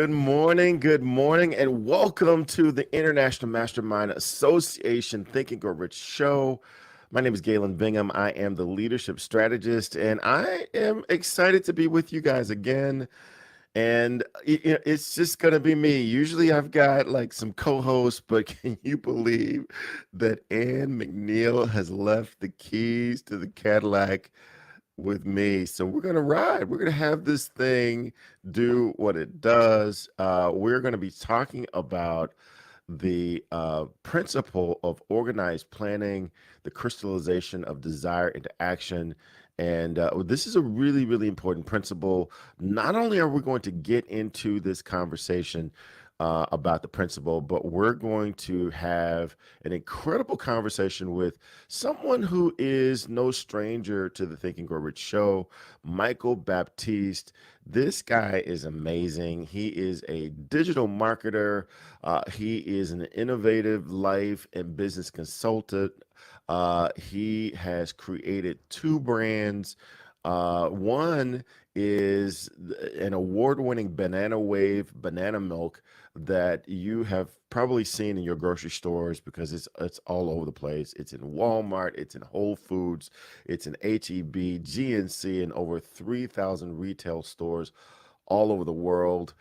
good morning, and welcome to the International Mastermind Association Think and Grow Rich show. My name is Galen Bingham. I am the leadership strategist, and I am excited to be with you guys again. And it's just going to be me. Usually I've got like some co-hosts, but can you believe that Ann McNeil has left the keys to the Cadillac with me? So we're going to ride. We're going to have this thing do what it does. We're going to be talking about the principle of organized planning, the crystallization of desire into action. And this is a really, really important principle. Not only are we going to get into this conversation about the principle, but we're going to have an incredible conversation with someone who is no stranger to the Think and Grow Rich show, Michael Baptiste. This guy is amazing. He is a digital marketer. He is an innovative life and business consultant. He has created two brands. One is an award-winning banana wave banana milk that you have probably seen in your grocery stores because it's all over the place. It's in Walmart, it's in Whole Foods, it's in HEB, GNC, and over 3,000 retail stores all over the world.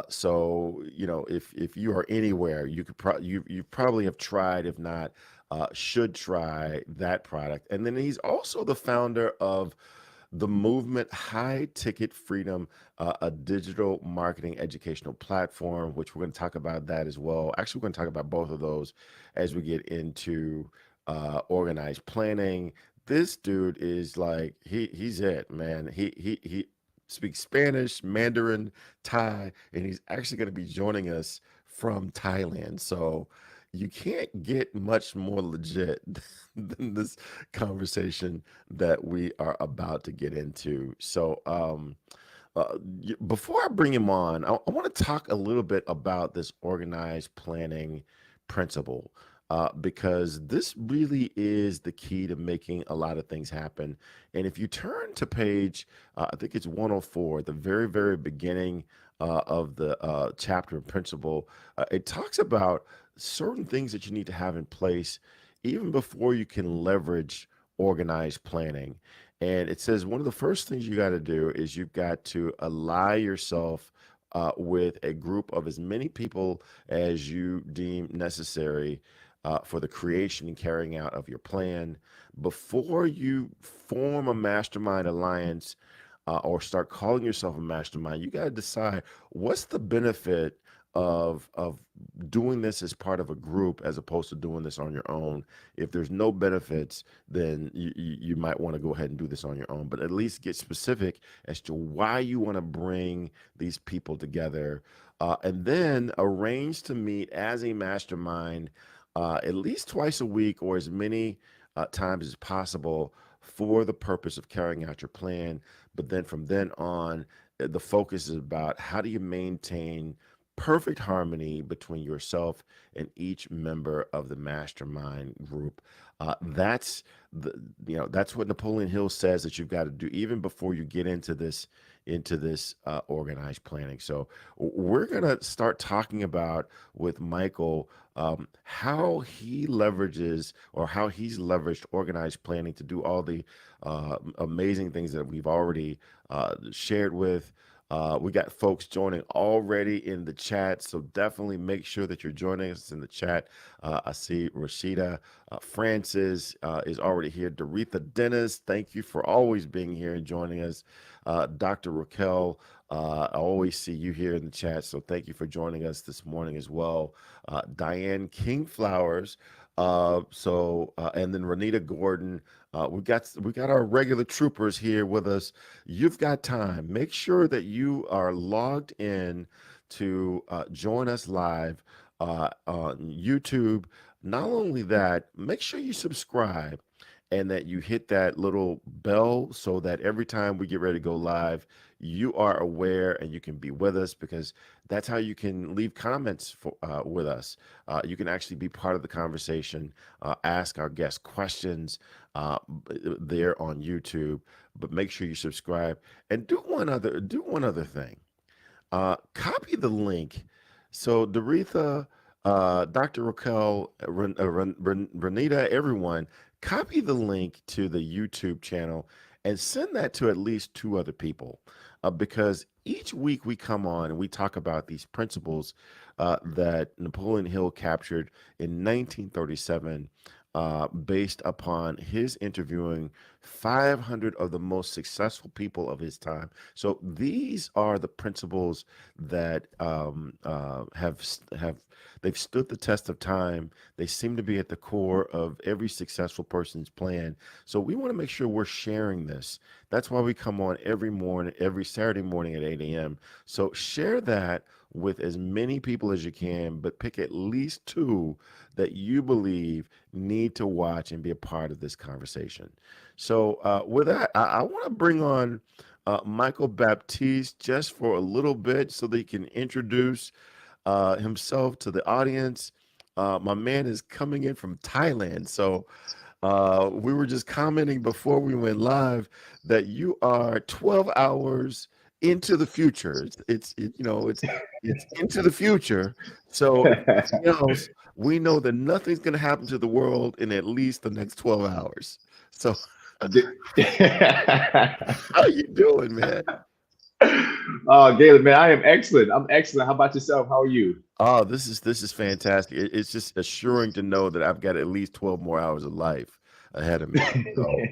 So if you are anywhere, you could you probably have tried, if not, should try that product. And then he's also the founder of the movement High Ticket Freedom, a digital marketing educational platform, which we're going to talk about that as well. Actually, we're going to talk about both of those as we get into organized planning. This dude is like he's it, man. He speaks Spanish, Mandarin, Thai, and he's actually going to be joining us from Thailand. So you can't get much more legit than this conversation that we are about to get into. So, before I bring him on, I want to talk a little bit about this organized planning principle. Because this really is the key to making a lot of things happen. And if you turn to page, I think it's 104, the very, very beginning of the chapter and principle, it talks about certain things that you need to have in place even before you can leverage organized planning. And it says one of the first things you got to do is you've got to ally yourself with a group of as many people as you deem necessary for the creation and carrying out of your plan. Before you form a mastermind alliance or start calling yourself a mastermind, you got to decide what's the benefit of doing this as part of a group as opposed to doing this on your own. If there's no benefits, then you might want to go ahead and do this on your own, but at least get specific as to why you want to bring these people together, and then arrange to meet as a mastermind at least twice a week or as many times as possible for the purpose of carrying out your plan. But then from then on, the focus is about how do you maintain perfect harmony between yourself and each member of the mastermind group. That's that's what Napoleon Hill says that you've got to do even before you get into this organized planning. So we're gonna start talking about with Michael how he leverages or how he's leveraged organized planning to do all the amazing things that we've already shared with. We got folks joining already in the chat, so definitely make sure that you're joining us in the chat. I see Rashida Francis is already here. Doretha Dennis, thank you for always being here and joining us. Dr. Raquel, I always see you here in the chat, so thank you for joining us this morning as well. Diane Kingflowers, and then Renita Gordon. We got our regular troopers here with us. You've got time. Make sure that you are logged in to join us live on YouTube. Not only that, make sure you subscribe and that you hit that little bell so that every time we get ready to go live, you are aware and you can be with us, because that's how you can leave comments with us. You can actually be part of the conversation, ask our guests questions there on YouTube. But make sure you subscribe and do one other thing. Copy the link. So Doretha, Dr. Raquel, Renita, everyone, copy the link to the YouTube channel and send that to at least two other people, because each week we come on and we talk about these principles that Napoleon Hill captured in 1937. Based upon his interviewing 500 of the most successful people of his time. So these are the principles that have they've stood the test of time. They seem to be at the core of every successful person's plan. So we want to make sure we're sharing this. That's why we come on every morning, every Saturday morning at 8 a.m. So share that with as many people as you can, but pick at least two that you believe need to watch and be a part of this conversation. So, with that, I want to bring on Michael Baptiste just for a little bit so that he can introduce himself to the audience. My man is coming in from Thailand. So, we were just commenting before we went live that you are 12 hours into the future. It's into the future. So if nothing else, we know that nothing's going to happen to the world in at least the next 12 hours. So how you doing, man? Galen, man, I am excellent. I'm excellent. How about yourself? How are you? Oh, this is fantastic. It's just assuring to know that I've got at least 12 more hours of life ahead of me. So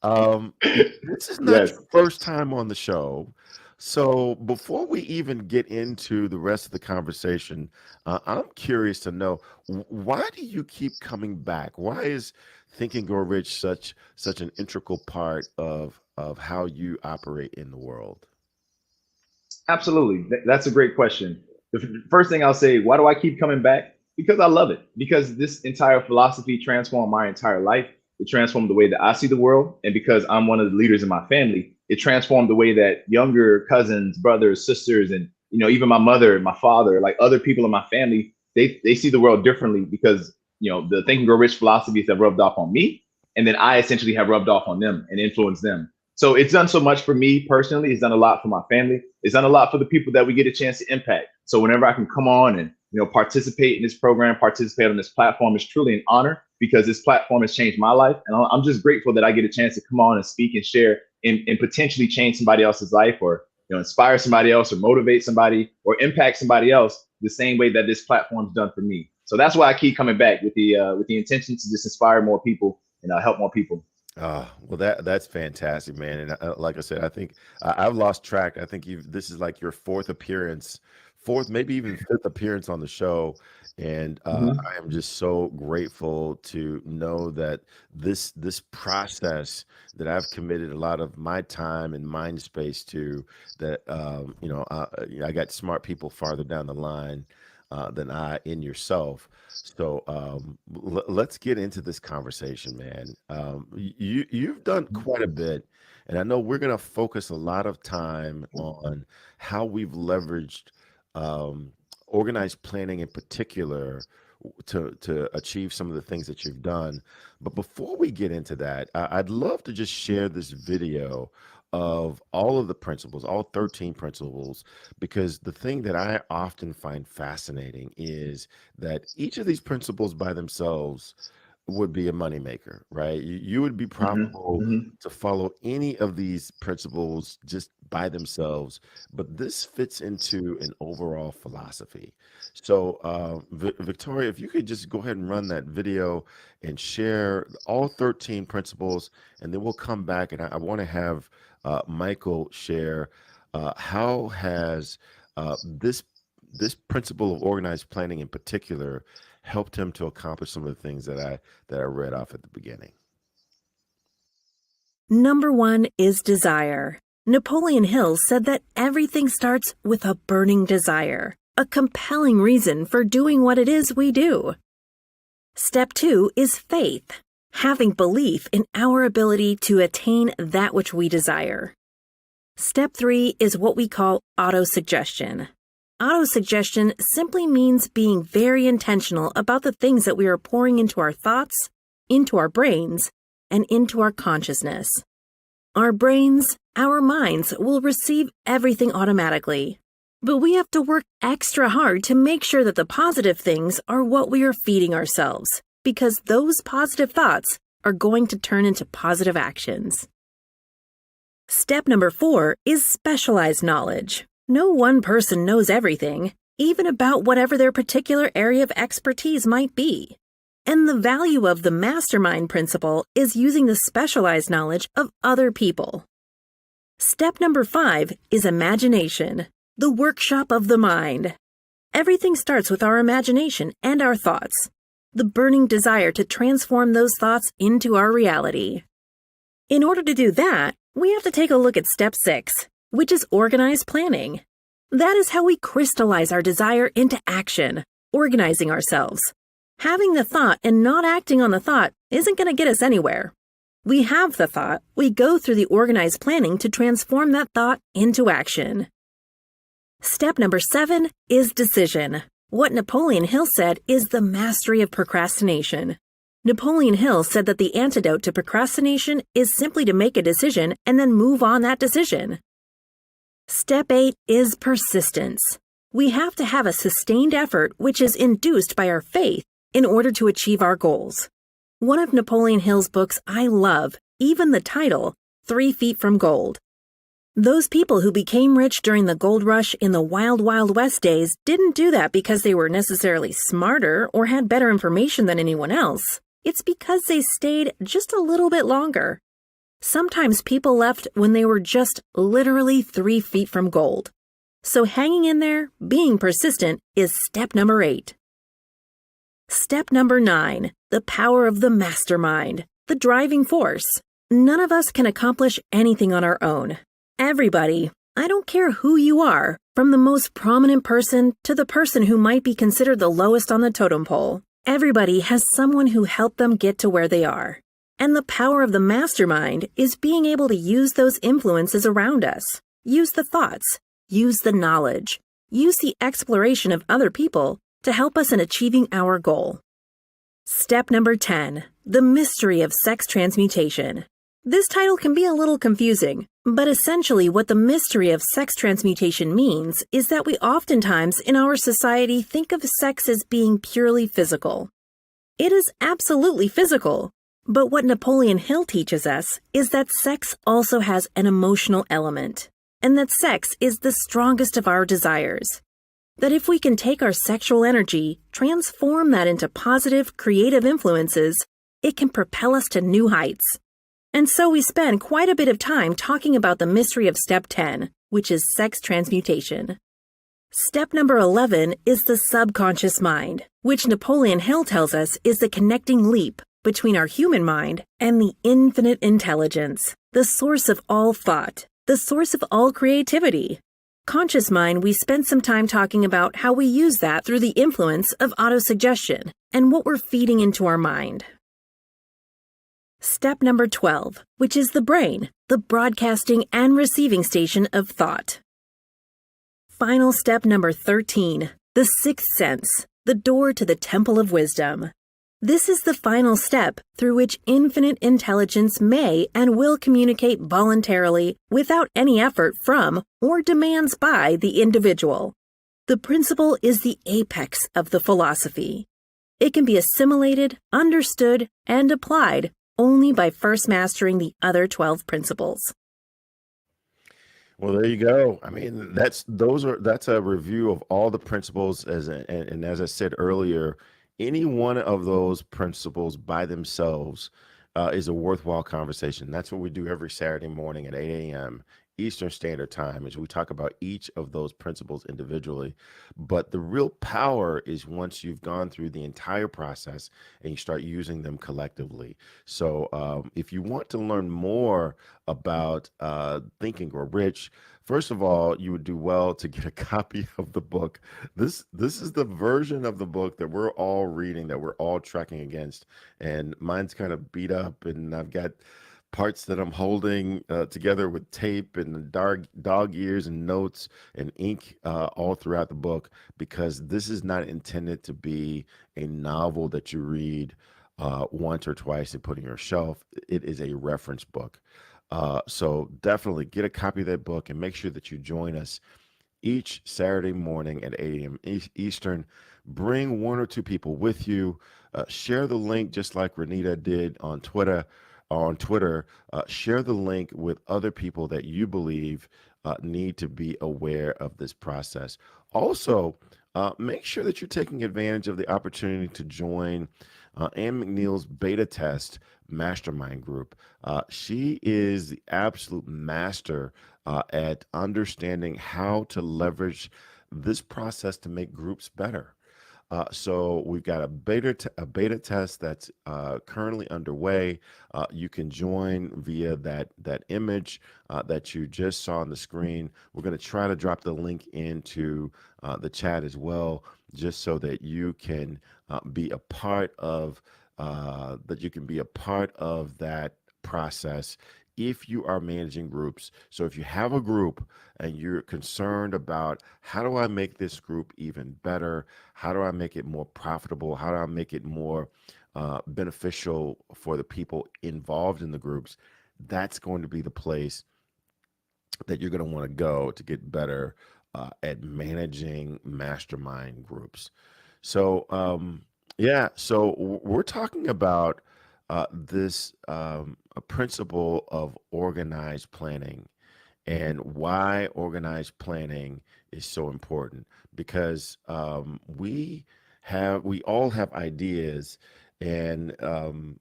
this is not Yes, your first time on the show. So before we even get into the rest of the conversation, I'm curious to know, why do you keep coming back? Why is Think and Grow Rich such an integral part of how you operate in the world? absolutely. That's a great question. First thing I'll say, why do I keep coming back? Because I love it. Because this entire philosophy transformed my entire life. It transformed the way that I see the world. And because I'm one of the leaders in my family, it transformed the way that younger cousins, brothers, sisters, and even my mother and my father, like other people in my family, they see the world differently because the Think and Grow Rich philosophies have rubbed off on me, and then I essentially have rubbed off on them and influenced them. So it's done so much for me personally. It's done a lot for my family. It's done a lot for the people that we get a chance to impact. So whenever I can come on and participate in this program, participate on this platform, it's truly an honor because this platform has changed my life, and I'm just grateful that I get a chance to come on and speak and share and potentially change somebody else's life, or inspire somebody else, or motivate somebody, or impact somebody else the same way that this platform's done for me. So that's why I keep coming back with the intention to just inspire more people and help more people. Well, that's fantastic, man. And like I said, I think I've lost track. I think this is like your fourth appearance, fourth, maybe even fifth appearance on the show. And Mhm. I am just so grateful to know that this process that I've committed a lot of my time and mind space to, that I got smart people farther down the line than I in yourself. So let's get into this conversation, man. You've done quite a bit, and I know we're going to focus a lot of time on how we've leveraged um, organized planning in particular to achieve some of the things that you've done. But before we get into that, I'd love to just share this video of all of the principles, all 13 principles, because the thing that I often find fascinating is that each of these principles by themselves would be a moneymaker, right? You would be Mhm. profitable Mhm. to follow any of these principles just by themselves, but this fits into an overall philosophy. So, Victoria, if you could just go ahead and run that video and share all 13 principles, and then we'll come back and I want to have Michael share how has this principle of organized planning in particular helped him to accomplish some of the things that I read off at the beginning. Number one is desire. Napoleon Hill said that everything starts with a burning desire, a compelling reason for doing what it is we do. Step two is faith, having belief in our ability to attain that which we desire. Step three is what we call autosuggestion. Autosuggestion simply means being very intentional about the things that we are pouring into our thoughts, into our brains, and into our consciousness. our brains, our minds will receive everything automatically. But we have to work extra hard to make sure that the positive things are what we are feeding ourselves, because those positive thoughts are going to turn into positive actions. Step number 4 is specialized knowledge. No one person knows everything, even about whatever their particular area of expertise might be. And the value of the MasterMind principle is using the specialized knowledge of other people. Step number 5 is imagination, the workshop of the mind. Everything starts with our imagination and our thoughts, the burning desire to transform those thoughts into our reality. In order to do that, we have to take a look at step 6, which is organized planning. That is how we crystallize our desire into action, organizing ourselves. Having the thought and not acting on the thought isn't going to get us anywhere. We have the thought, we go through the organized planning to transform that thought into action. Step number 7 is decision. What Napoleon Hill said is the mastery of procrastination. Napoleon Hill said that the antidote to procrastination is simply to make a decision and then move on that decision. Step 8 is persistence. We have to have a sustained effort which is induced by our faith in order to achieve our goals. One of Napoleon Hill's books I love, even the title, 3 Feet from Gold. Those people who became rich during the gold rush in the Wild Wild West days didn't do that because they were necessarily smarter or had better information than anyone else. It's because they stayed just a little bit longer. Sometimes people left when they were just literally 3 feet from gold. So hanging in there, being persistent, is step number 8. Step number 9, the power of the mastermind, the driving force. None of us can accomplish anything on our own. Everybody, I don't care who you are, from the most prominent person to the person who might be considered the lowest on the totem pole, everybody has someone who helped them get to where they are. And the power of the mastermind is being able to use those influences around us, use the thoughts, use the knowledge, use the exploration of other people to help us in achieving our goal. Step number 10, the mystery of sex transmutation. This title can be a little confusing, but essentially what the mystery of sex transmutation means is that we oftentimes in our society think of sex as being purely physical. It is absolutely physical, but what Napoleon Hill teaches us is that sex also has an emotional element, and that sex is the strongest of our desires. That if we can take our sexual energy, transform that into positive, creative influences, it can propel us to new heights. And so we spend quite a bit of time talking about the mystery of step 10, which is sex transmutation. Step number 11 is the subconscious mind, which Napoleon Hill tells us is the connecting leap between our human mind and the infinite intelligence, the source of all thought, the source of all creativity. Conscious mind, we spent some time talking about how we use that through the influence of autosuggestion and what we're feeding into our mind. Step number 12, which is the brain, the broadcasting and receiving station of thought. Final step number 13, the sixth sense, the door to the temple of wisdom. This is the final step through which infinite intelligence may and will communicate voluntarily without any effort from or demands by the individual. The principle is the apex of the philosophy. It can be assimilated, understood, and applied only by first mastering the other 12 principles. Well, there you go. I mean, that's a review of all the principles and as I said earlier, any one of those principles by themselves is a worthwhile conversation. That's what we do every Saturday morning at 8 a.m. Eastern Standard Time, is we talk about each of those principles individually. But the real power is once you've gone through the entire process and you start using them collectively. So if you want to learn more about Think and Grow Rich, first of all, you would do well to get a copy of the book. This is the version of the book that we're all reading, that we're all tracking against. And mine's kind of beat up, and I've got parts that I'm holding together with tape and dog ears and notes and ink all throughout the book, because this is not intended to be a novel that you read once or twice and put on your shelf. It is a reference book. So definitely get a copy of that book and make sure that you join us each Saturday morning at 8 a.m. Eastern. Bring one or two people with you. Share the link just like Renita did on Twitter. Share the link with other people that you believe need to be aware of this process. Also, make sure that you're taking advantage of the opportunity to join Ann McNeil's beta test mastermind group. She is the absolute master at understanding how to leverage this process to make groups better. So we've got a beta test that's currently underway. You can join via that image that you just saw on the screen. We're going to try to drop the link into the chat as well, just so that you can be a part of that process if you are managing groups. So if you have a group and you're concerned about how do I make this group even better? How do I make it more profitable? How do I make it more beneficial for the people involved in the groups? That's going to be the place that you're going to want to go to get better at managing mastermind groups. So, yeah, so we're talking about this a principle of organized planning and why organized planning is so important because we all have ideas and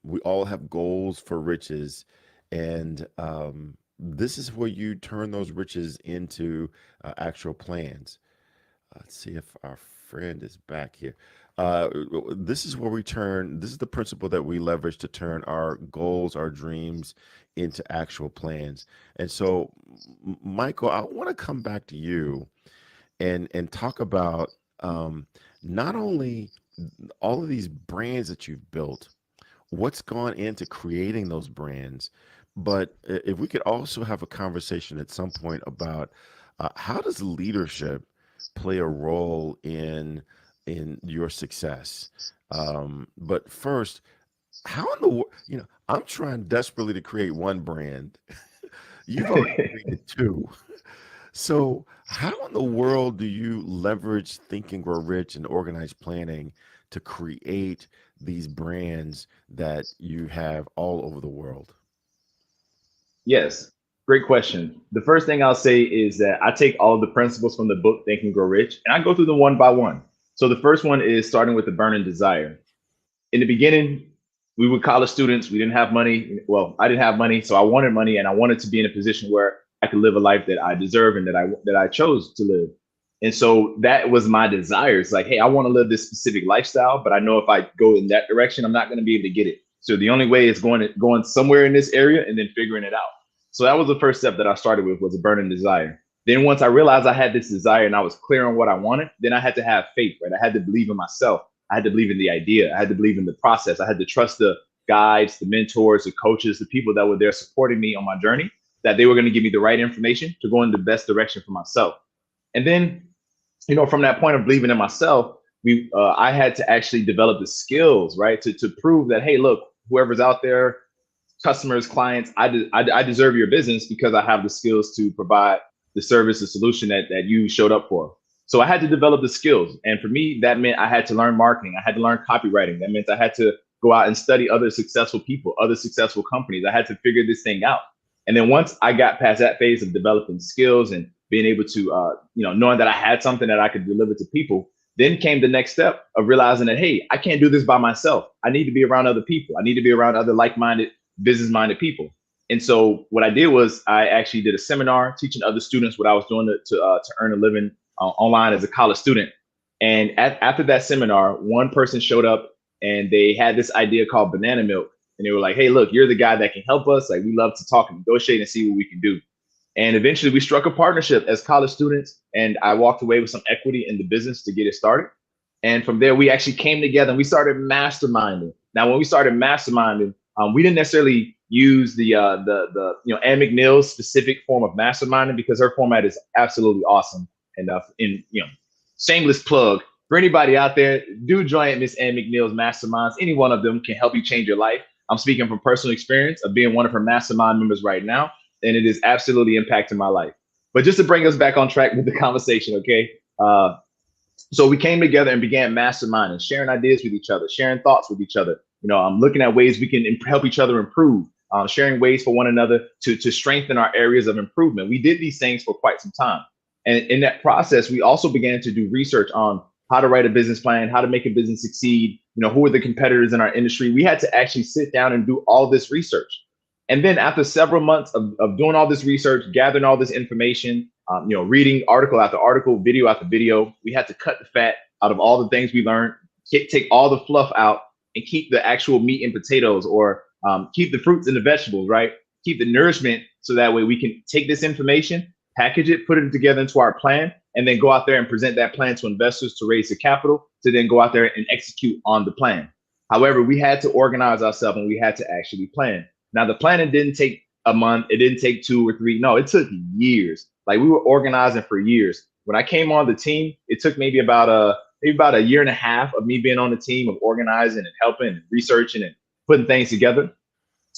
we all have goals for riches and this is where you turn those riches into actual plans. Let's see if our friend is back here. Uh, this is the principle that we leverage to turn our goals, our dreams into actual plans. And so, Michael, I want to come back to you and talk about not only all of these brands that you've built, what's gone into creating those brands, but if we could also have a conversation at some point about how does leadership play a role in your success? But first, how in the world, I'm trying desperately to create one brand. You've already created two. So, how in the world do you leverage thinking grow rich and organized planning to create these brands that you have all over the world? Yes, great question. The first thing I'll say is that I take all of the principles from the book Think and Grow Rich and I go through them one by one. So the first one is starting with the burning desire. In the beginning, we were college students. We didn't have money. Well, I didn't have money, so I wanted money, and I wanted to be in a position where I could live a life that I deserve and that I chose to live. And so that was my desire. It's like, hey, I want to live this specific lifestyle, but I know if I go in that direction, I'm not going to be able to get it. So the only way is going somewhere in this area and then figuring it out. So that was the first step that I started with, was a burning desire. Then once I realized I had this desire and I was clear on what I wanted, then I had to have faith, right? I had to believe in myself. I had to believe in the idea. I had to believe in the process. I had to trust the guides, the mentors, the coaches, the people that were there supporting me on my journey, that they were going to give me the right information to go in the best direction for myself. And then, from that point of believing in myself, I had to actually develop the skills, right, to prove that, hey, look, whoever's out there, customers, clients, I deserve your business because I have the skills to provide the service, the solution that you showed up for. So I had to develop the skills. And for me, that meant I had to learn marketing. I had to learn copywriting. That meant I had to go out and study other successful people, other successful companies. I had to figure this thing out. And then once I got past that phase of developing skills and being able to, knowing that I had something that I could deliver to people, then came the next step of realizing that, hey, I can't do this by myself. I need to be around other people. I need to be around other like-minded, business-minded people. And so what I did was I actually did a seminar teaching other students what I was doing to earn a living online as a college student. And after that seminar, one person showed up and they had this idea called banana milk. And they were like, hey, look, you're the guy that can help us. Like, we love to talk and negotiate and see what we can do. And eventually we struck a partnership as college students. And I walked away with some equity in the business to get it started. And from there, we actually came together and we started masterminding. Now, when we started masterminding, we didn't necessarily use the Ann McNeil's specific form of masterminding because her format is absolutely awesome. And shameless plug for anybody out there, do join Miss Ann McNeil's masterminds. Any one of them can help you change your life. I'm speaking from personal experience of being one of her mastermind members right now, and it is absolutely impacting my life. But just to bring us back on track with the conversation, okay? So we came together and began masterminding, sharing ideas with each other, sharing thoughts with each other. I'm looking at ways we can help each other improve, sharing ways for one another to strengthen our areas of improvement. We did these things for quite some time. And in that process, we also began to do research on how to write a business plan, how to make a business succeed, who are the competitors in our industry. We had to actually sit down and do all this research. And then after several months of doing all this research, gathering all this information, reading article after article, video after video, we had to cut the fat out of all the things we learned, take all the fluff out, and keep the actual meat and potatoes, or keep the fruits and the vegetables, right? Keep the nourishment, so that way we can take this information, package it, put it together into our plan, and then go out there and present that plan to investors to raise the capital to then go out there and execute on the plan. However, we had to organize ourselves and we had to actually plan. Now, the planning didn't take a month. It didn't take 2 or 3. No, it took years. Like, we were organizing for years. When I came on the team, it took maybe about a year and a half of me being on the team, of organizing and helping and researching and putting things together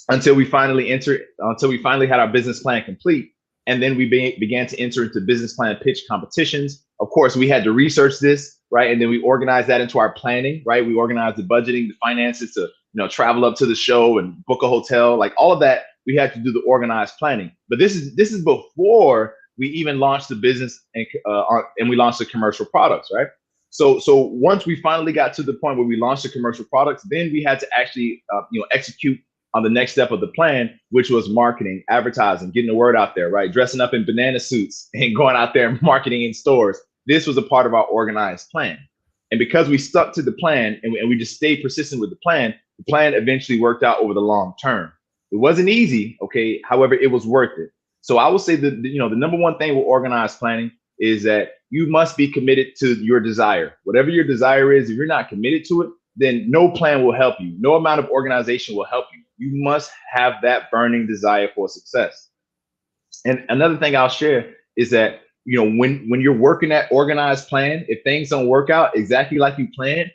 until we finally had our business plan complete. And then we began to enter into business plan pitch competitions. Of course, we had to research this, right? And then we organized that into our planning, right? We organized the budgeting, the finances to travel up to the show and book a hotel, like all of that. We had to do the organized planning. But this is before we even launched the business and we launched the commercial products, right? So once we finally got to the point where we launched the commercial products, then we had to actually execute on the next step of the plan, which was marketing, advertising, getting the word out there, right? Dressing up in banana suits and going out there and marketing in stores. This was a part of our organized plan. And because we stuck to the plan and we just stayed persistent with the plan eventually worked out over the long term. It wasn't easy, okay? However, it was worth it. So I would say that the number one thing with organized planning is that you must be committed to your desire. Whatever your desire is, if you're not committed to it, then no plan will help you. No amount of organization will help you. You must have that burning desire for success. And another thing I'll share is that when you're working that organized plan, if things don't work out exactly like you planned,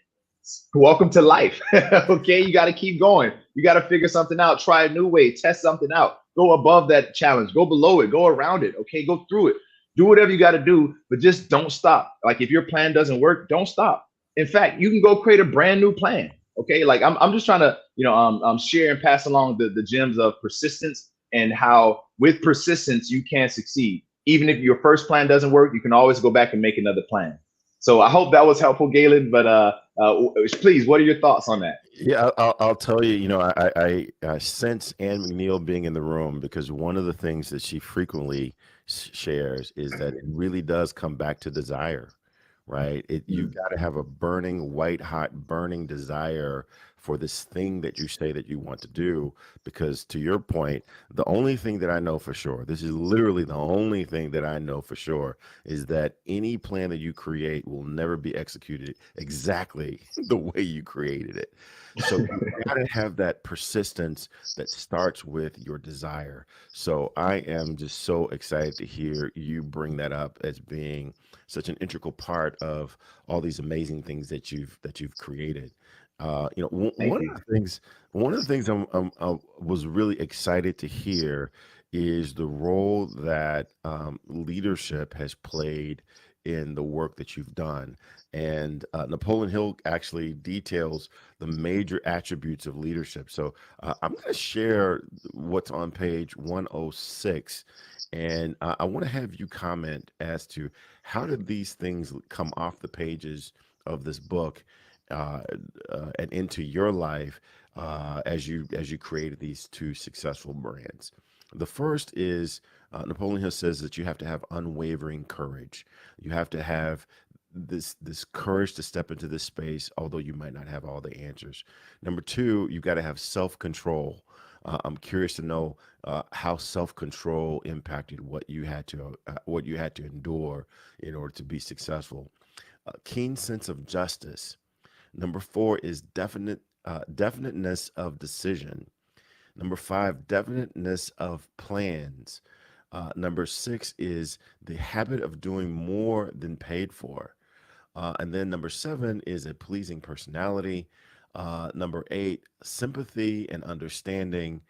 welcome to life. Okay, you got to keep going. You got to figure something out, try a new way, test something out, go above that challenge, go below it, go around it. Okay, go through it, do whatever you got to do, but just don't stop. Like, if your plan doesn't work, don't stop. In fact, you can go create a brand new plan. Okay, like I'm just trying to share and pass along the gems of persistence, and how with persistence you can succeed. Even if your first plan doesn't work, you can always go back and make another plan. So I hope that was helpful, Galen. But please, what are your thoughts on that? Yeah, I'll tell you. I sense Ann McNeil being in the room, because one of the things that she frequently shares is that it really does come back to desire, right? You've got to have a burning, white hot, burning desire for this thing that you say that you want to do. Because, to your point, the only thing that I know for sure, this is literally the only thing that I know for sure, is that any plan that you create will never be executed exactly the way you created it. So you got to have that persistence that starts with your desire. So I am just so excited to hear you bring that up as being such an integral part of all these amazing things that you've created. Thank One you. of the things I was really excited to hear is the role that leadership has played in the work that you've done. And Napoleon Hill actually details the major attributes of leadership. So I'm going to share what's on page 106. And I want to have you comment as to how did these things come off the pages of this book uh, and into your life as you created these two successful brands. The first is Napoleon Hill says that you have to have unwavering courage. You have to have this courage to step into this space, although you might not have all the answers. Number two, you've got to have self control. I'm curious to know how self control impacted what you had to endure in order to be successful. A keen sense of justice. Number four is definiteness of decision. Number five, definiteness of plans. Number six is the habit of doing more than paid for. And then number seven is a pleasing personality. Number 8, sympathy and understanding.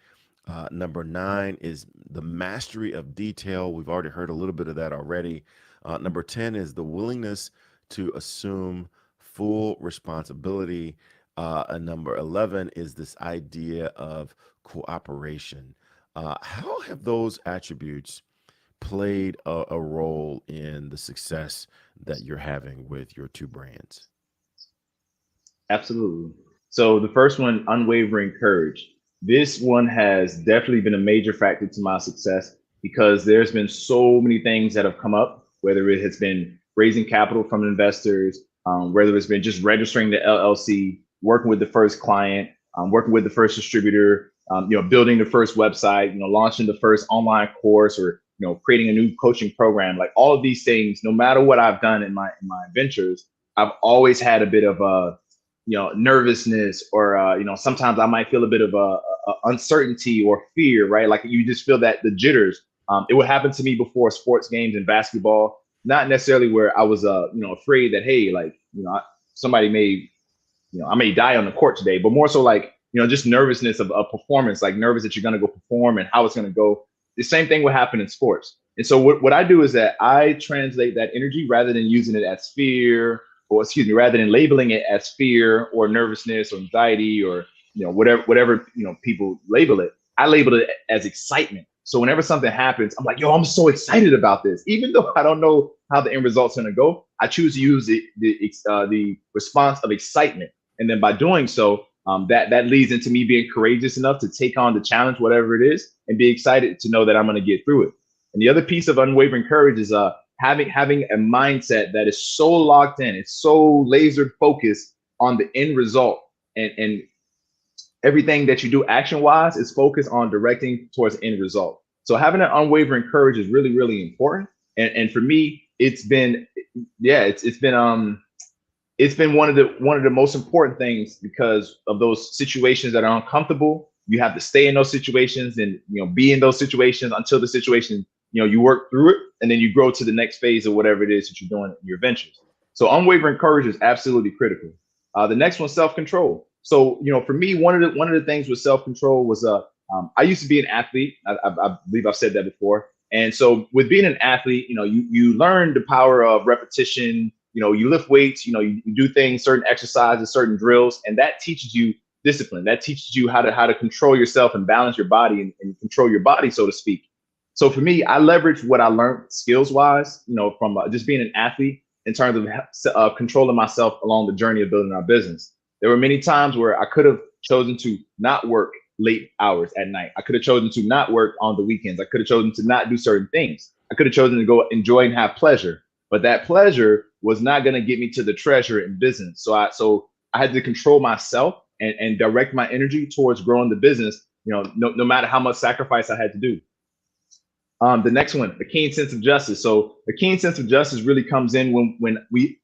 Number 9 is the mastery of detail. We've already heard a little bit of that already. Number 10 is the willingness to assume full responsibility. And number 11 is this idea of cooperation. How have those attributes played a role in the success that you're having with your two brands? Absolutely. So the first one, unwavering courage. This one has definitely been a major factor to my success because there's been so many things that have come up, whether it has been raising capital from investors, whether it's been just registering the LLC, working with the first client, working with the first distributor, building the first website, launching the first online course, or creating a new coaching program. Like all of these things, no matter what I've done in my ventures, I've always had a bit of a nervousness, or sometimes I might feel a bit of a uncertainty or fear, right? Like you just feel that the jitters. It would happen to me before sports games and basketball, not necessarily where I was afraid that, hey, like somebody may, I may die on the court today, but more so like just nervousness of a performance, like nervous that you're going to go perform and how it's going to go. The same thing would happen in sports. And so what I do is that I translate that energy rather than using it as fear, or excuse me, rather than labeling it as fear or nervousness or anxiety, or whatever people label it. I label it as excitement. So whenever something happens, I'm like, yo, I'm so excited about this. Even though I don't know how the end result's going to go, I choose to use the response of excitement. And then by doing so, that leads into me being courageous enough to take on the challenge, whatever it is, and be excited to know that I'm going to get through it. And the other piece of unwavering courage is having a mindset that is so locked in, it's so laser focused on the end result, and everything that you do action wise is focused on directing towards the end result. So having an unwavering courage is really, really important. And for me, it's been one of the most important things, because of those situations that are uncomfortable. You have to stay in those situations and be in those situations until the situation, you work through it, and then you grow to the next phase of whatever it is that you're doing in your ventures. So unwavering courage is absolutely critical. The next one, self-control. So for me, one of the things with self-control was I used to be an athlete. I believe I've said that before. And so with being an athlete, you learn the power of repetition. You lift weights, you do things, certain exercises, certain drills, and that teaches you discipline. That teaches you how to control yourself and balance your body, and control your body, so to speak. So for me, I leveraged what I learned skills wise, from just being an athlete, in terms of controlling myself along the journey of building our business. There were many times where I could have chosen to not work late hours at night. I could have chosen to not work on the weekends. I could have chosen to not do certain things. I could have chosen to go enjoy and have pleasure, but that pleasure was not going to get me to the treasure in business. So I had to control myself and direct my energy towards growing the business, no matter how much sacrifice I had to do. The next one, a keen sense of justice. So a keen sense of justice really comes in when we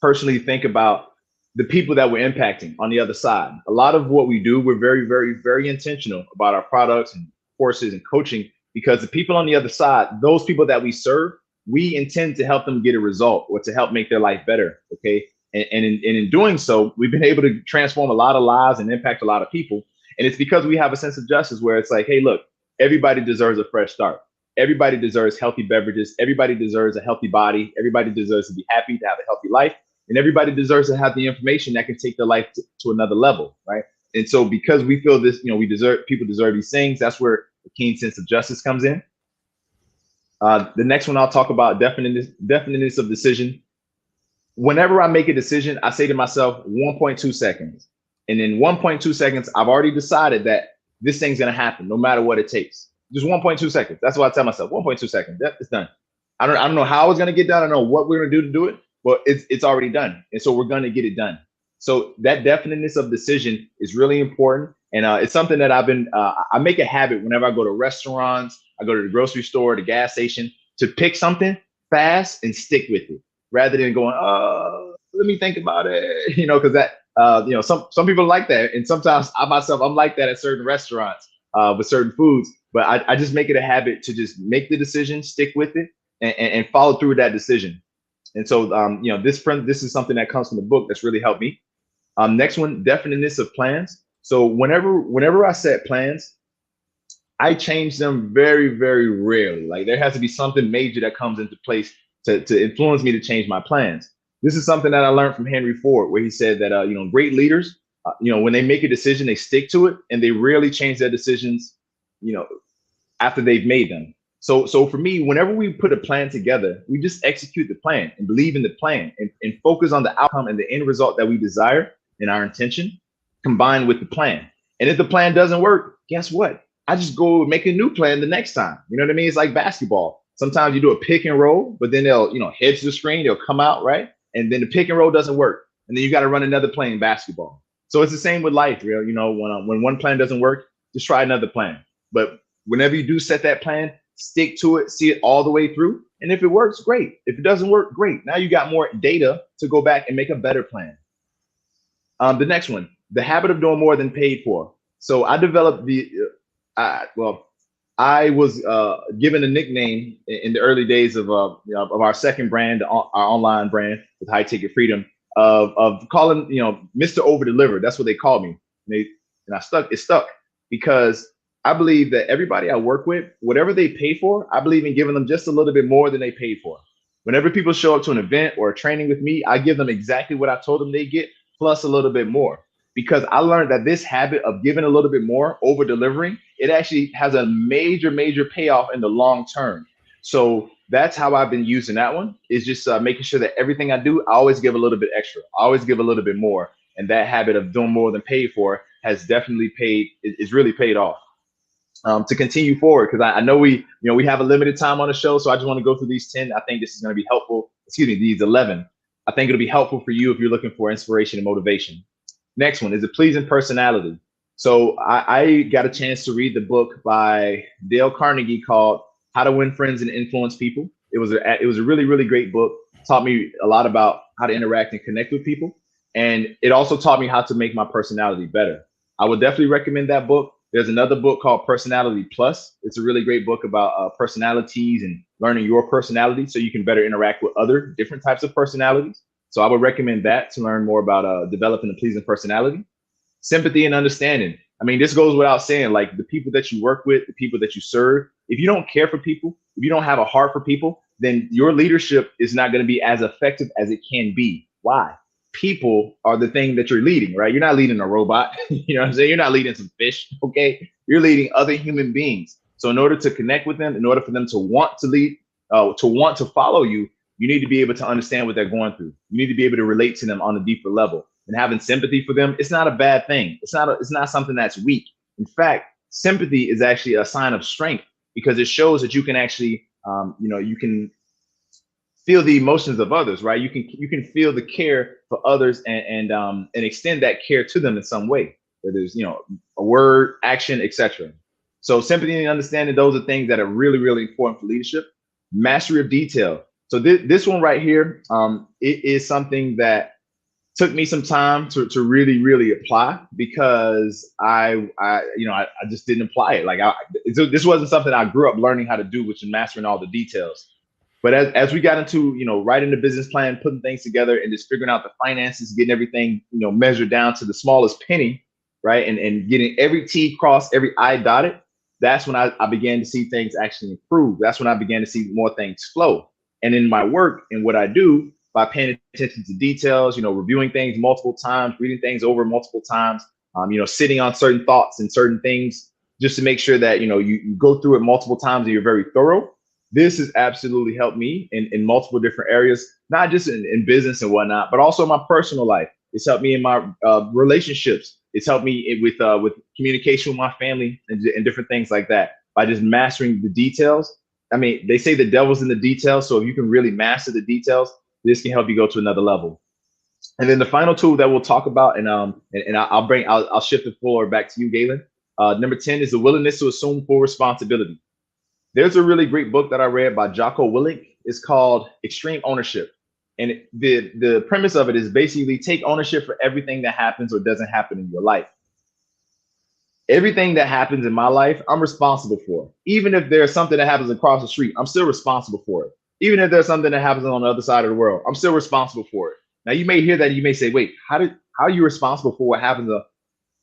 personally think about the people that we're impacting on the other side. A lot of what we do, we're very, very, very intentional about our products and courses and coaching, because the people on the other side, those people that we serve, we intend to help them get a result or to help make their life better. Okay. And in doing so, we've been able to transform a lot of lives and impact a lot of people. And it's because we have a sense of justice where it's like, hey, look, everybody deserves a fresh start. Everybody deserves healthy beverages. Everybody deserves a healthy body. Everybody deserves to be happy, to have a healthy life. And everybody deserves to have the information that can take their life to another level, right? And so because we feel this, people deserve these things, that's where the keen sense of justice comes in. The next one I'll talk about, definiteness of decision. Whenever I make a decision, I say to myself, 1.2 seconds. And in 1.2 seconds, I've already decided that this thing's going to happen no matter what it takes. Just 1.2 seconds. That's what I tell myself. 1.2 seconds. It's done. I don't know how it's going to get done. I don't know what we're going to do it, but it's already done. And so we're going to get it done. So that definiteness of decision is really important. And it's something that I make a habit whenever I go to restaurants, I go to the grocery store, the gas station, to pick something fast and stick with it, rather than going, oh, let me think about it, because that, some people like that. And sometimes I'm like that at certain restaurants with certain foods. But I just make it a habit to just make the decision, stick with it, and follow through with that decision. And so, this is something that comes from the book that's really helped me. Next one, definiteness of plans. So whenever I set plans, I change them very, very rarely. Like there has to be something major that comes into place to influence me to change my plans. This is something that I learned from Henry Ford, where he said that great leaders, when they make a decision, they stick to it, and they rarely change their decisions, you know, after they've made them. So for me, whenever we put a plan together, we just execute the plan and believe in the plan and focus on the outcome and the end result that we desire in our intention, combined with the plan. And if the plan doesn't work, guess what? I just go make a new plan the next time. You know what I mean? It's like basketball. Sometimes you do a pick and roll, but then they'll, head to the screen, they'll come out, right? And then the pick and roll doesn't work. And then you got to run another play in basketball. So it's the same with life, when one plan doesn't work, just try another plan. But whenever you do set that plan, stick to it, see it all the way through. And if it works, great. If it doesn't work, great. Now you got more data to go back and make a better plan. The next one, the habit of doing more than paid for. So I developed I was given a nickname in the early days of our second brand, our online brand with High Ticket Freedom, of calling, Mr. Over Deliver. That's what they called me. And it stuck because I believe that everybody I work with, whatever they pay for, I believe in giving them just a little bit more than they paid for. Whenever people show up to an event or a training with me, I give them exactly what I told them they get, plus a little bit more. Because I learned that this habit of giving a little bit more, over delivering, it actually has a major, major payoff in the long term. So that's how I've been using that one, is just making sure that everything I do, I always give a little bit extra. I always give a little bit more. And that habit of doing more than paid for has definitely it's really paid off. To continue forward, because I know we have a limited time on the show, so I just want to go through these 10. I think this is going to be helpful. These 11. I think it'll be helpful for you if you're looking for inspiration and motivation. Next one is a pleasing personality. So I got a chance to read the book by Dale Carnegie called How to Win Friends and Influence People. It was a really, really great book. Taught me a lot about how to interact and connect with people. And it also taught me how to make my personality better. I would definitely recommend that book. There's another book called Personality Plus. It's a really great book about personalities and learning your personality so you can better interact with other different types of personalities. So I would recommend that to learn more about developing a pleasing personality. Sympathy and understanding. I mean, this goes without saying, like the people that you work with, the people that you serve, if you don't care for people, if you don't have a heart for people, then your leadership is not going to be as effective as it can be. Why? People are the thing that you're leading, right? You're not leading a robot. You know what I'm saying? You're not leading some fish, okay? You're leading other human beings. So in order to connect with them, in order for them to want to lead, to want to follow you, you need to be able to understand what they're going through. You need to be able to relate to them on a deeper level. And having sympathy for them, it's not a bad thing. It's not something that's weak. In fact, sympathy is actually a sign of strength because it shows that you can actually, you can feel the emotions of others, right? You can feel the care for others and extend that care to them in some way, whether it's a word, action, etc. So sympathy and understanding, those are things that are really, really important for leadership. Mastery of detail. So this one right here, it is something that took me some time to really, really apply because I just didn't apply it. Like this wasn't something I grew up learning how to do, which is mastering all the details. But as we got into, writing the business plan, putting things together and just figuring out the finances, getting everything, measured down to the smallest penny, right? And getting every T crossed, every I dotted, that's when I began to see things actually improve. That's when I began to see more things flow. And in my work and what I do, by paying attention to details, reviewing things multiple times, reading things over multiple times, sitting on certain thoughts and certain things, just to make sure that, you go through it multiple times and you're very thorough. This has absolutely helped me in multiple different areas, not just in business and whatnot, but also in my personal life. It's helped me in my relationships. It's helped me with communication with my family and different things like that by just mastering the details. I mean, they say the devil's in the details. So if you can really master the details, this can help you go to another level. And then the final tool that we'll talk about, and I'll shift the floor back to you, Galen. Number 10 is the willingness to assume full responsibility. There's a really great book that I read by Jocko Willink. It's called Extreme Ownership. And the premise of it is basically take ownership for everything that happens or doesn't happen in your life. Everything that happens in my life, I'm responsible for. Even if there's something that happens across the street, I'm still responsible for it. Even if there's something that happens on the other side of the world, I'm still responsible for it. Now you may hear that, you may say, wait, how How are you responsible for what happens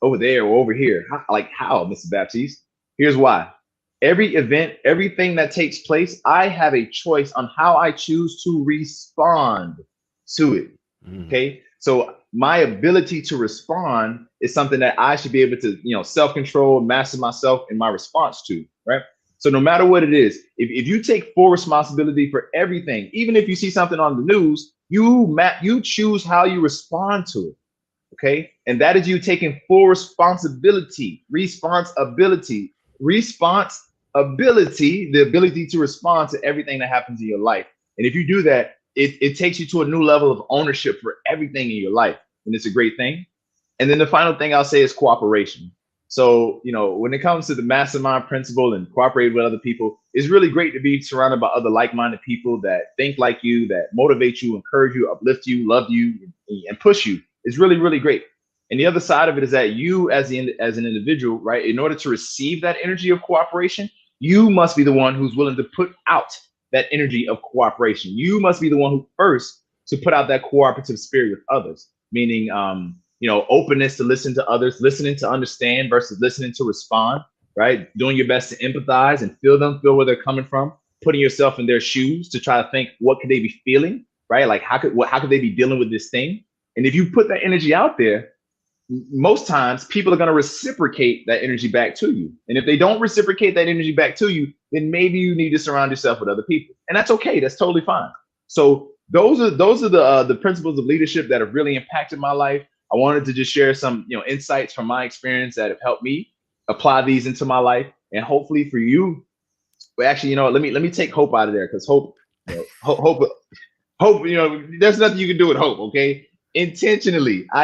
over there or over here? How, Mr. Baptiste? Here's why. Every event, everything that takes place, I have a choice on how I choose to respond to it. Mm. Okay. So my ability to respond is something that I should be able to, self-control, master myself in my response to, right? So no matter what it is, if you take full responsibility for everything, even if you see something on the news, you choose how you respond to it. Okay. And that is you taking full responsibility, the ability to respond to everything that happens in your life. And if you do that, it takes you to a new level of ownership for everything in your life. And it's a great thing. And then the final thing I'll say is cooperation. So, when it comes to the mastermind principle and cooperate with other people, it's really great to be surrounded by other like-minded people that think like you, that motivate you, encourage you, uplift you, love you, and push you. It's really, really great. And the other side of it is that you as an individual, right, in order to receive that energy of cooperation, you must be the one who's willing to put out that energy of cooperation. You must be the one who first to put out that cooperative spirit with others, meaning, openness to listen to others, listening to understand versus listening to respond, right? Doing your best to empathize and feel where they're coming from, putting yourself in their shoes to try to think, what could they be feeling, right? Like how could they be dealing with this thing? And if you put that energy out there, most times people are going to reciprocate that energy back to you. And if they don't reciprocate that energy back to you, then maybe you need to surround yourself with other people. And that's okay. That's totally fine. So those are the principles of leadership that have really impacted my life. I wanted to just share some, insights from my experience that have helped me apply these into my life. And hopefully for you, but actually, let me take hope out of there, because hope, there's nothing you can do with hope. Okay. I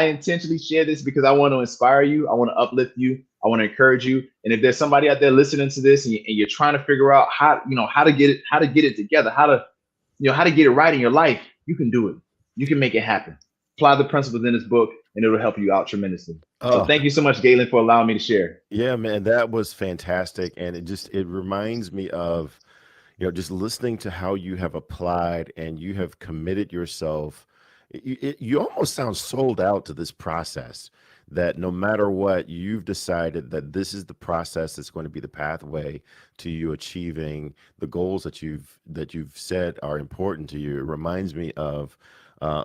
intentionally share this because I want to inspire you. I want to uplift you. I want to encourage you. And if there's somebody out there listening to this and you're trying to figure out how to get it together, how to get it right in your life, you can do it. You can make it happen. Apply the principles in this book and it'll help you out tremendously. So thank you so much, Galen, for allowing me to share. Yeah, man, that was fantastic. And it reminds me of, just listening to how you have applied and you have committed yourself. You almost sound sold out to this process, that no matter what, you've decided that this is the process that's going to be the pathway to you achieving the goals that you've said are important to you. It reminds me of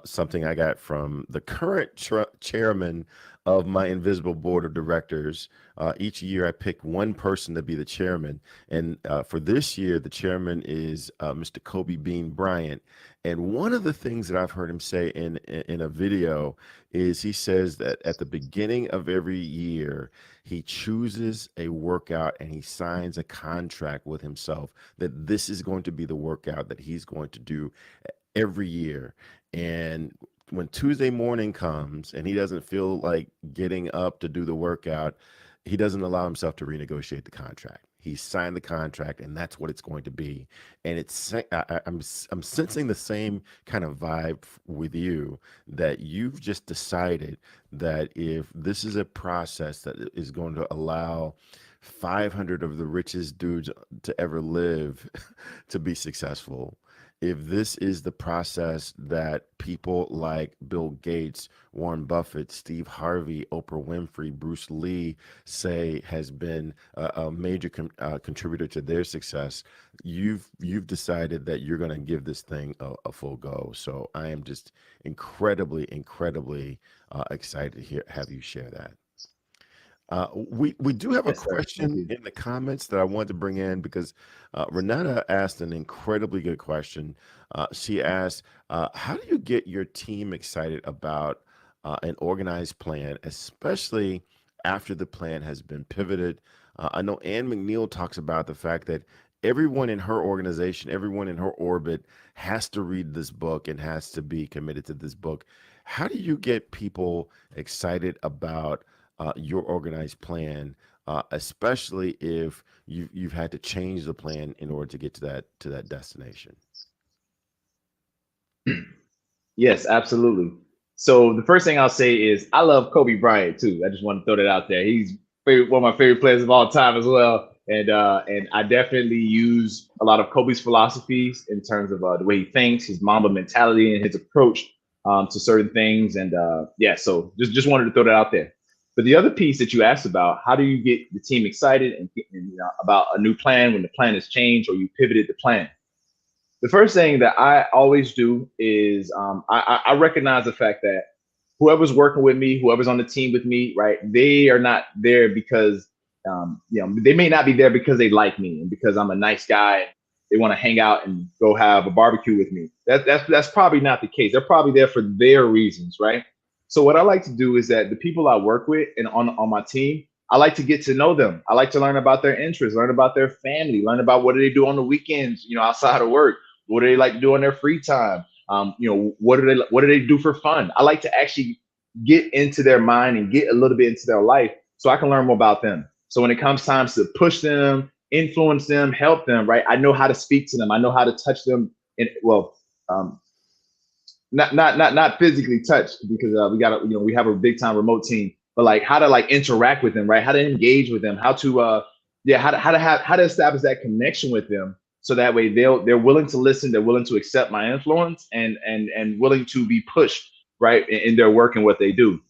something I got from the current chairman of my invisible board of directors. Each year I pick one person to be the chairman. And for this year, the chairman is Mr. Kobe Bean Bryant. And one of the things that I've heard him say in a video is he says that at the beginning of every year, he chooses a workout and he signs a contract with himself that this is going to be the workout that he's going to do every year. And when Tuesday morning comes and he doesn't feel like getting up to do the workout, he doesn't allow himself to renegotiate the contract. He signed the contract, and that's what it's going to be. And I'm sensing the same kind of vibe with you, that you've just decided that if this is a process that is going to allow 500 of the richest dudes to ever live to be successful, if this is the process that people like Bill Gates, Warren Buffett, Steve Harvey, Oprah Winfrey, Bruce Lee say has been a major contributor to their success, you've decided that you're going to give this thing a full go. So I am just incredibly excited to have you share that. We do have a Yes, sir. Thank question you. in the comments that I wanted to bring in, because Renata asked an incredibly good question. She asked, how do you get your team excited about an organized plan, especially after the plan has been pivoted? I know Ann McNeil talks about the fact that everyone in her organization, everyone in her orbit has to read this book and has to be committed to this book. How do you get people excited about your organized plan, especially if you've had to change the plan in order to get to that destination? Yes, absolutely. So the first thing I'll say is I love Kobe Bryant too. I just want to throw that out there. He's one of my favorite players of all time as well. And I definitely use a lot of Kobe's philosophies in terms of the way he thinks, his Mamba mentality, and his approach to certain things. And yeah, so just wanted to throw that out there. But the other piece that you asked about, how do you get the team excited and about a new plan when the plan has changed or you pivoted the plan? The first thing that I always do is I recognize the fact that whoever's working with me, whoever's on the team with me, right? They are not there because they may not be there because they like me and because I'm a nice guy. They want to hang out and go have a barbecue with me. That's probably not the case. They're probably there for their reasons, right? So what I like to do is that the people I work with and on my team, I like to get to know them. I like to learn about their interests, learn about their family, learn about what do they do on the weekends, outside of work. What do they like to do on their free time? What do they do for fun? I like to actually get into their mind and get a little bit into their life so I can learn more about them. So when it comes time to push them, influence them, help them, right? I know how to speak to them. I know how to touch them. And well, not physically touch because we got we have a big time remote team, but like how to like interact with them, right? How to engage with them, how to how to establish that connection with them so that way they're willing to listen, they're willing to accept my influence and willing to be pushed right in their work and what they do.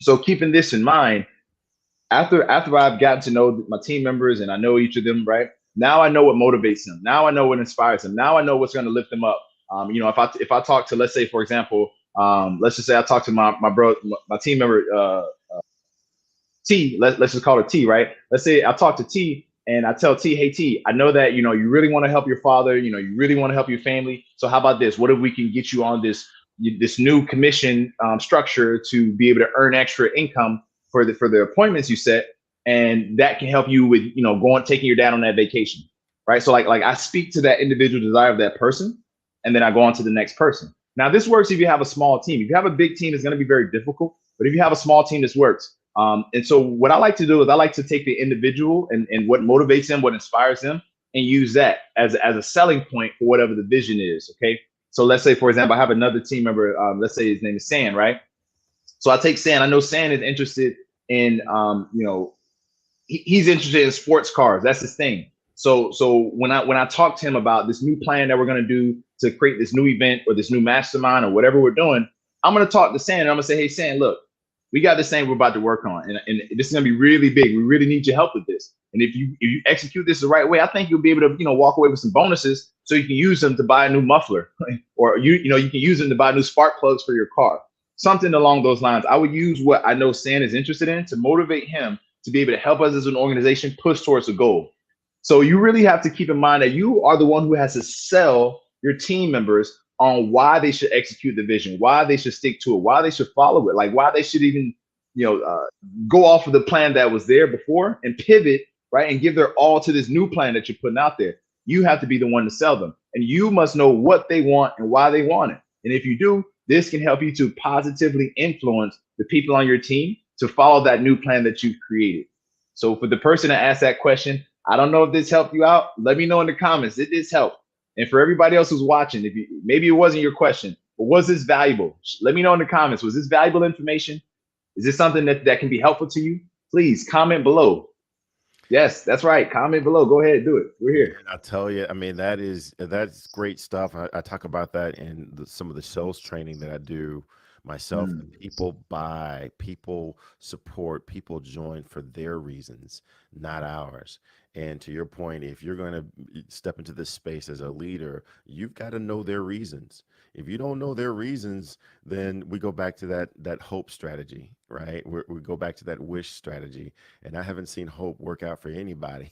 So keeping this in mind, after I've gotten to know my team members and I know each of them, right? Now I know what motivates them. Now I know what inspires them. Now I know what's going to lift them up. If I talk to, let's say for example, let's just say I talk to my team member T. Let's just call her T, right? Let's say I talk to T and I tell T, hey T, I know that you really want to help your father. You really want to help your family. So how about this? What if we can get you on this new commission structure to be able to earn extra income for the appointments you set, and that can help you with going taking your dad on that vacation, right? So like I speak to that individual desire of that person, and then I go on to the next person. Now this works if you have a small team. If you have a big team, it's going to be very difficult. But if you have a small team, this works. And so what I like to do is I like to take the individual and what motivates them, what inspires them, and use that as a selling point for whatever the vision is. Okay. So let's say, for example, I have another team member. Let's say his name is San, right? So I take San. I know San is interested in, he's interested in sports cars. That's his thing. So when I talk to him about this new plan that we're going to do to create this new event or this new mastermind or whatever we're doing, I'm going to talk to San and I'm going to say, hey, San, look, we got this thing we're about to work on, and this is going to be really big. We really need your help with this. And if you execute this the right way, I think you'll be able to walk away with some bonuses so you can use them to buy a new muffler, or you can use them to buy new spark plugs for your car, something along those lines. I would use what I know San is interested in to motivate him to be able to help us as an organization push towards a goal. So you really have to keep in mind that you are the one who has to sell your team members on why they should execute the vision, why they should stick to it, why they should follow it, like why they should even, go off of the plan that was there before and pivot, right, and give their all to this new plan that you're putting out there. You have to be the one to sell them, and you must know what they want and why they want it. And if you do, this can help you to positively influence the people on your team to follow that new plan that you've created. So for the person that asked that question, I don't know if this helped you out. Let me know in the comments. Did this help? And for everybody else who's watching, if maybe it wasn't your question, but was this valuable? Let me know in the comments. Was this valuable information? Is this something that can be helpful to you? Please comment below. Yes, that's right. Comment below. Go ahead, do it. We're here. And I tell you, I mean, that's great stuff. I talk about that in some of the sales training that I do myself. Mm. And people buy, people support, people join for their reasons, not ours. And to your point, if you're going to step into this space as a leader, you've got to know their reasons. If you don't know their reasons, then we go back to that hope strategy, right? We go back to that wish strategy, and I haven't seen hope work out for anybody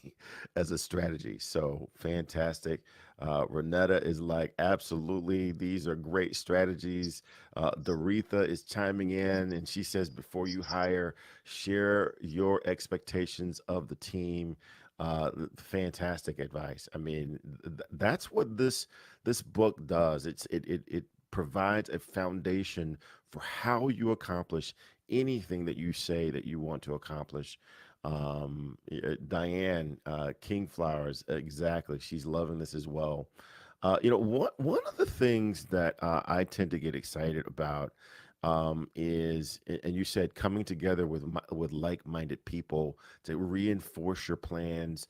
as a strategy. So fantastic. Renetta is like, absolutely, these are great strategies. Doretha is chiming in, and she says, before you hire, share your expectations of the team. Fantastic advice. I mean, that's what this book does. It provides a foundation for how you accomplish anything that you say that you want to accomplish. Diane, King Flowers, exactly. She's loving this as well. One of the things that I tend to get excited about and you said coming together with with like-minded people to reinforce your plans,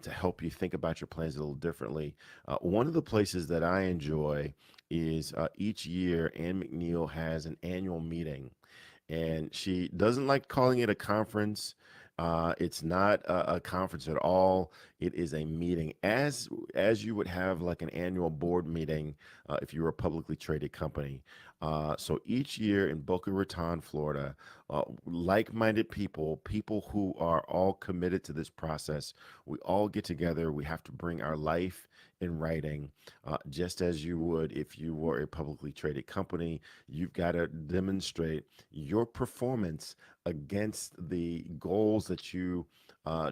to help you think about your plans a little differently. One of the places that I enjoy is each year Ann McNeil has an annual meeting, and she doesn't like calling it a conference. It's not a conference at all. It is a meeting, as you would have like an annual board meeting if you were a publicly traded company. So each year in Boca Raton, Florida, like-minded people, people who are all committed to this process, we all get together. We have to bring our life in writing, just as you would if you were a publicly traded company. You've got to demonstrate your performance against the goals that you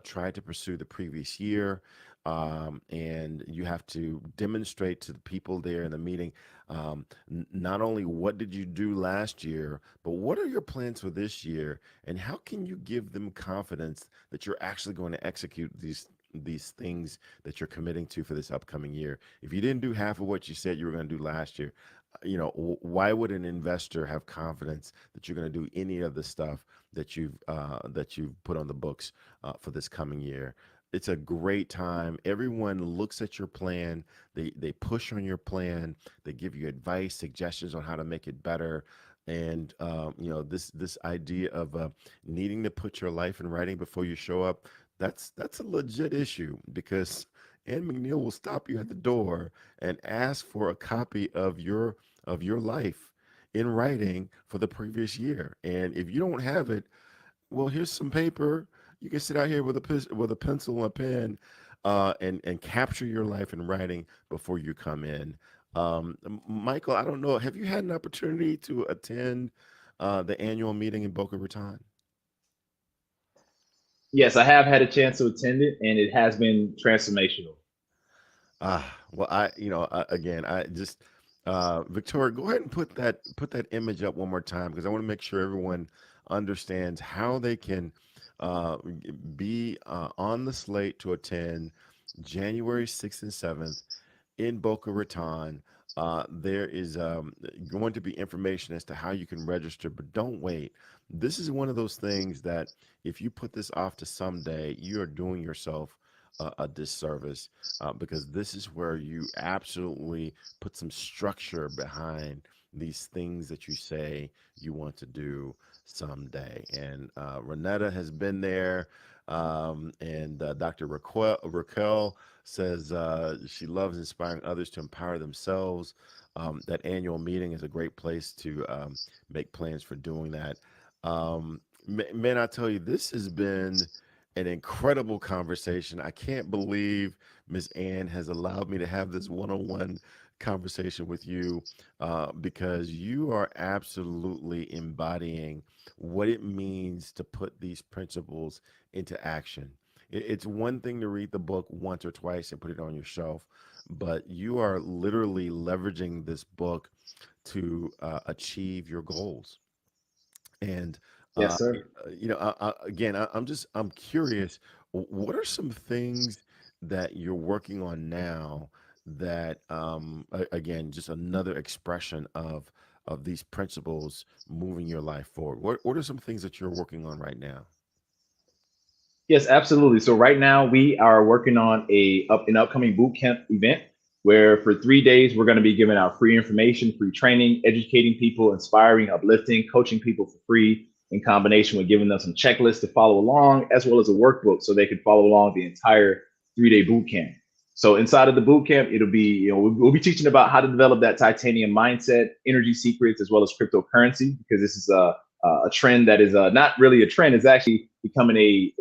tried to pursue the previous year. And you have to demonstrate to the people there in the meeting, not only what did you do last year, but what are your plans for this year, and how can you give them confidence that you're actually going to execute these things that you're committing to for this upcoming year. If you didn't do half of what you said you were going to do last year, why would an investor have confidence that you're going to do any of the stuff that you've put on the books for this coming year? It's a great time. Everyone looks at your plan. They push on your plan. They give you advice, suggestions on how to make it better. And this idea of needing to put your life in writing before you show up, that's a legit issue, because Ann McNeil will stop you at the door and ask for a copy of your life in writing for the previous year. And if you don't have it, well, here's some paper. You can sit out here with with a pencil and a pen, and capture your life in writing before you come in. Michael, I don't know. Have you had an opportunity to attend the annual meeting in Boca Raton? Yes, I have had a chance to attend it, and it has been transformational. Well, again, I just, Victoria, go ahead and put that image up one more time, because I want to make sure everyone understands how they can be on the slate to attend January 6th and 7th in Boca Raton. There is going to be information as to how you can register, but don't wait. This is one of those things that if you put this off to someday, you are doing yourself a disservice, because this is where you absolutely put some structure behind these things that you say you want to do someday. And Renetta has been there, and Dr. Raquel says she loves inspiring others to empower themselves. That annual meeting is a great place to make plans for doing that. Man, I tell you, this has been an incredible conversation. I can't believe Miss Ann has allowed me to have this one-on-one conversation with you, because you are absolutely embodying what it means to put these principles into action. It's one thing to read the book once or twice and put it on your shelf, but you are literally leveraging this book to achieve your goals. And Yes, sir. again, I'm curious. What are some things that you're working on now that, again, just another expression of these principles moving your life forward? What are some things that you're working on right now? Yes, absolutely. So right now we are working on an upcoming boot camp event where for 3 days we're going to be giving out free information, free training, educating people, inspiring, uplifting, coaching people for free, in combination with giving them some checklists to follow along, as well as a workbook so they can follow along the entire 3 day boot camp. So inside of the boot camp, it'll be, we'll be teaching about how to develop that titanium mindset, energy secrets, as well as cryptocurrency, because this is a trend that is not really a trend. It's actually becoming a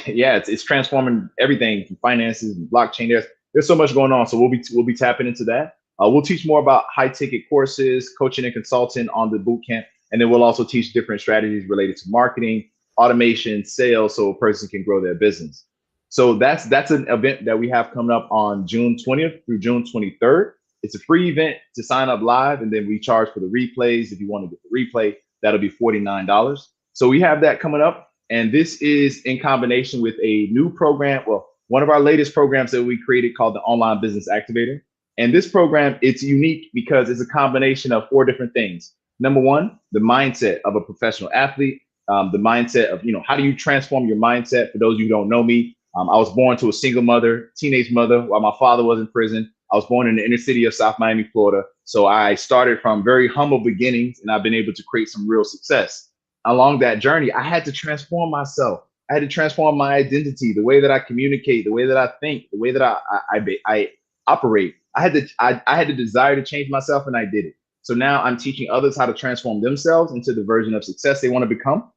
yeah, it's transforming everything from finances and blockchain. There's so much going on. So we'll be tapping into that. We'll teach more about high ticket courses, coaching and consulting on the boot camp, and then we'll also teach different strategies related to marketing, automation, sales, so a person can grow their business. So that's an event that we have coming up on June 20th through June 23rd. It's a free event to sign up live, and then we charge for the replays. If you want to get the replay, that'll be $49. So we have that coming up. And this is in combination with a new program. Well, one of our latest programs that we created called the Online Business Activator. And this program, it's unique because it's a combination of 4 different things. Number one, the mindset of a professional athlete, the mindset of, how do you transform your mindset? For those of you who don't know me, I was born to a single mother, teenage mother, while my father was in prison. I was born in the inner city of South Miami, Florida. So I started from very humble beginnings, and I've been able to create some real success. Along that journey, I had to transform myself. I had to transform my identity, the way that I communicate, the way that I think, the way that I operate. I had the desire to change myself, and I did it. So now I'm teaching others how to transform themselves into the version of success they want to become,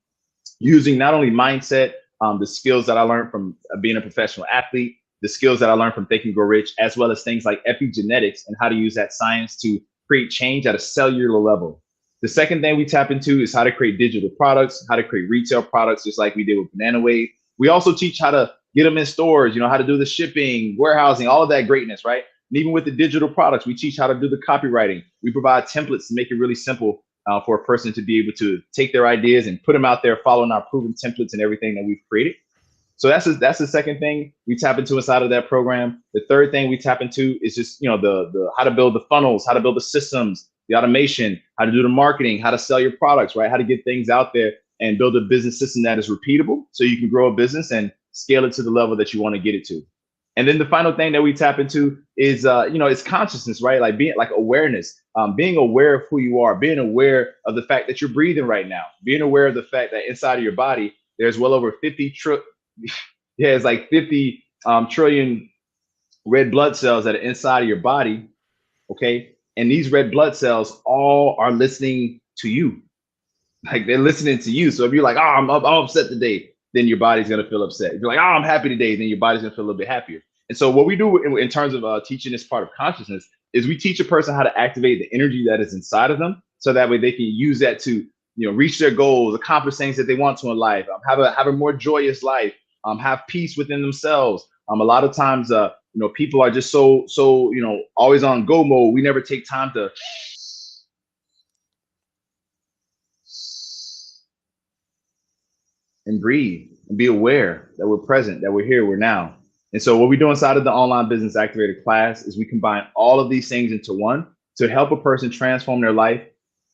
using not only mindset, the skills that I learned from being a professional athlete, the skills that I learned from Think and Grow Rich, as well as things like epigenetics and how to use that science to create change at a cellular level. The second thing we tap into is how to create digital products, how to create retail products, just like we did with Banana Wave. We also teach how to get them in stores, how to do the shipping, warehousing, all of that greatness, right? And even with the digital products, we teach how to do the copywriting. We provide templates to make it really simple for a person to be able to take their ideas and put them out there, following our proven templates and everything that we've created. So that's the second thing we tap into inside of that program. The third thing we tap into is just the how to build the funnels, how to build the systems, the automation, how to do the marketing, how to sell your products, right? How to get things out there and build a business system that is repeatable, so you can grow a business and scale it to the level that you want to get it to. And then the final thing that we tap into is, it's consciousness, right? Like being like awareness, being aware of who you are, being aware of the fact that you're breathing right now, being aware of the fact that inside of your body, there's well over 50 yeah, it's like 50 trillion red blood cells that are inside of your body. Okay. And these red blood cells all are listening to you. Like they're listening to you. So if you're like, I'm upset today, then your body's going to feel upset. If you're like, I'm happy today, then your body's going to feel a little bit happier. And so what we do in terms of teaching this part of consciousness is we teach a person how to activate the energy that is inside of them, so that way they can use that to, reach their goals, accomplish things that they want to in life, have a more joyous life, have peace within themselves. A lot of times, people are just so always on go mode. We never take time to and breathe and be aware that we're present, that we're here, we're now. And so what we do inside of the online business activator class is we combine all of these things into one to help a person transform their life,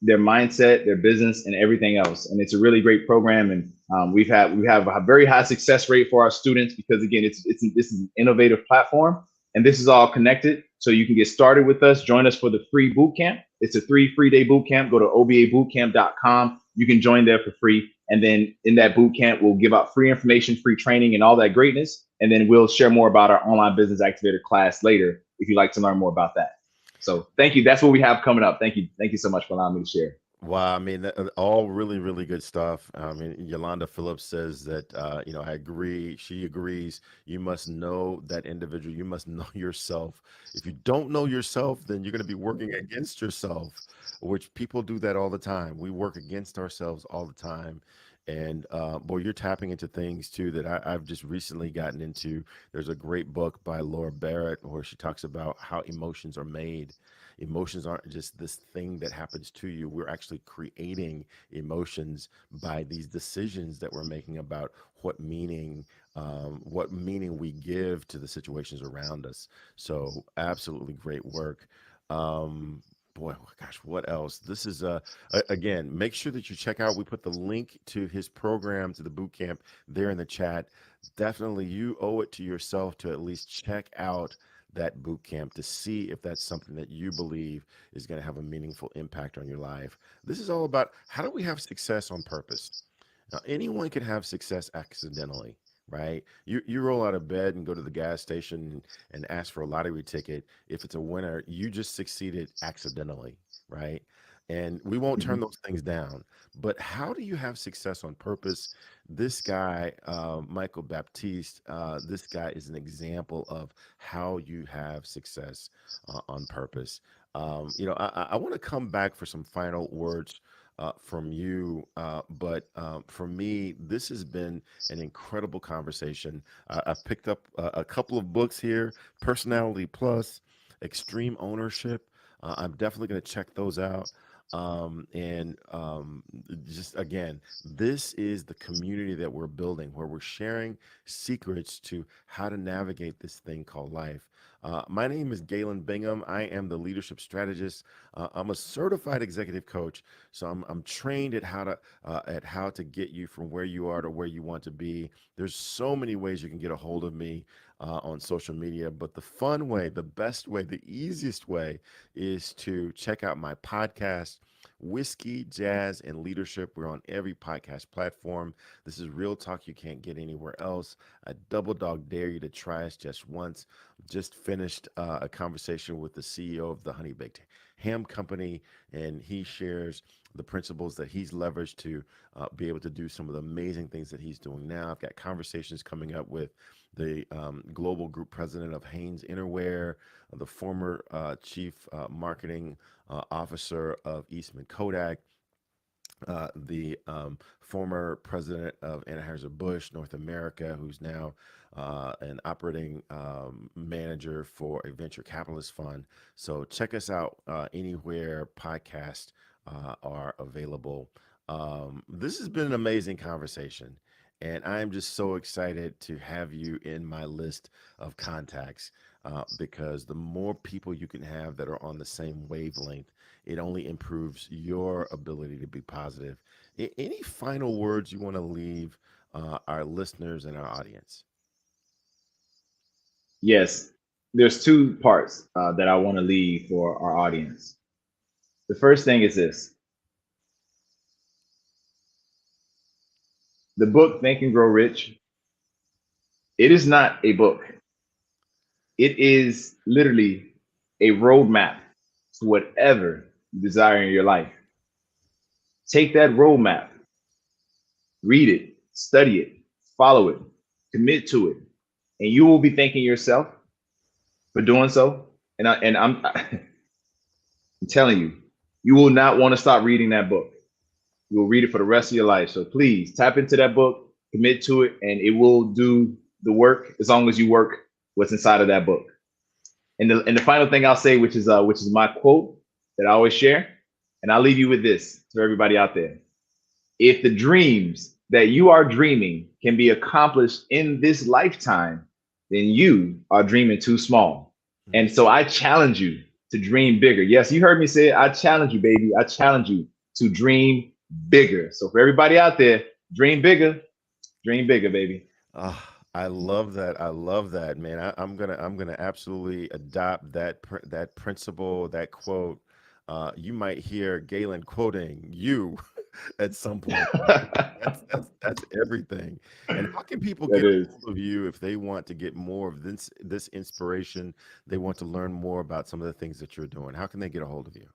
their mindset, their business, and everything else. And it's a really great program. And we have a very high success rate for our students, because again, this is an innovative platform, and this is all connected. So you can get started with us. Join us for the free boot camp. It's a 3 free day boot camp. Go to obabootcamp.com. You can join there for free. And then in that boot camp, we'll give out free information, free training, and all that greatness. And then we'll share more about our online business activator class later, if you'd like to learn more about that. So thank you. That's what we have coming up. Thank you. Thank you so much for allowing me to share. Wow, I mean, all really, really good stuff. I mean, Yolanda Phillips says that, I agree. She agrees. You must know that individual. You must know yourself. If you don't know yourself, then you're going to be working against yourself, which people do that all the time. We work against ourselves all the time. And boy, you're tapping into things too that I've just recently gotten into. There's a great book by Laura Barrett where she talks about how emotions are made. Emotions aren't just this thing that happens to you. We're actually creating emotions by these decisions that we're making about what meaning we give to the situations around us. So absolutely great work. Um, Boy, oh gosh, what else? This is again, make sure that you check out. We put the link to his program, to the boot camp, there in the chat. Definitely, you owe it to yourself to at least check out that boot camp to see if that's something that you believe is going to have a meaningful impact on your life. This is all about how do we have success on purpose? Now, anyone can have success accidentally, right? You roll out of bed and go to the gas station and ask for a lottery ticket. If it's a winner, you just succeeded accidentally, right? And we won't turn Mhm. those things down. But how do you have success on purpose? This guy, Michael Baptiste, this guy is an example of how you have success on purpose. I want to come back for some final words from you. But for me, this has been an incredible conversation. I've picked up a couple of books here: Personality Plus, Extreme Ownership. I'm definitely going to check those out. And just again, this is the community that we're building where we're sharing secrets to how to navigate this thing called life. My name is Galen Bingham. I am the leadership strategist. I'm a certified executive coach, so I'm trained at how to get you from where you are to where you want to be. There's so many ways you can get a hold of me on social media, but the fun way, the best way, the easiest way is to check out my podcast, Whiskey, Jazz, and Leadership. We're on every podcast platform. This is real talk you can't get anywhere else. I double dog dare you to try us just once. Just finished a conversation with the CEO of the Honey Baked Ham Company, and he shares the principles that he's leveraged to be able to do some of the amazing things that he's doing now. I've got conversations coming up with the global group president of Hanes Innerwear, the former chief marketing officer of Eastman Kodak, the former president of Anheuser-Busch North America, who's now an operating manager for a venture capitalist fund. So check us out anywhere podcasts are available. This has been an amazing conversation. And I'm just so excited to have you in my list of contacts because the more people you can have that are on the same wavelength, it only improves your ability to be positive. Any final words you want to leave our listeners and our audience? Yes, there's two parts that I want to leave for our audience. The first thing is this: the book Think and Grow Rich. It is not a book. It is literally a roadmap to whatever you desire in your life. Take that roadmap, read it, study it, follow it, commit to it, and you will be thanking yourself for doing so. I'm telling you, you will not want to stop reading that book. You will read it for the rest of your life. So please tap into that book, commit to it, and it will do the work as long as you work what's inside of that book. And the final thing I'll say, which is my quote that I always share, and I'll leave you with this to everybody out there. If the dreams that you are dreaming can be accomplished in this lifetime, then you are dreaming too small. And so I challenge you to dream bigger. Yes, you heard me say it. I challenge you, baby. I challenge you to dream bigger. So for everybody out there, dream bigger, baby. I love that. I love that, man. I'm gonna absolutely adopt that principle, that quote. You might hear Galen quoting you at some point. That's everything. And how can people That get a is. hold of you if they want to get more of this inspiration? They want to learn more about some of the things that you're doing. How can they get a hold of you?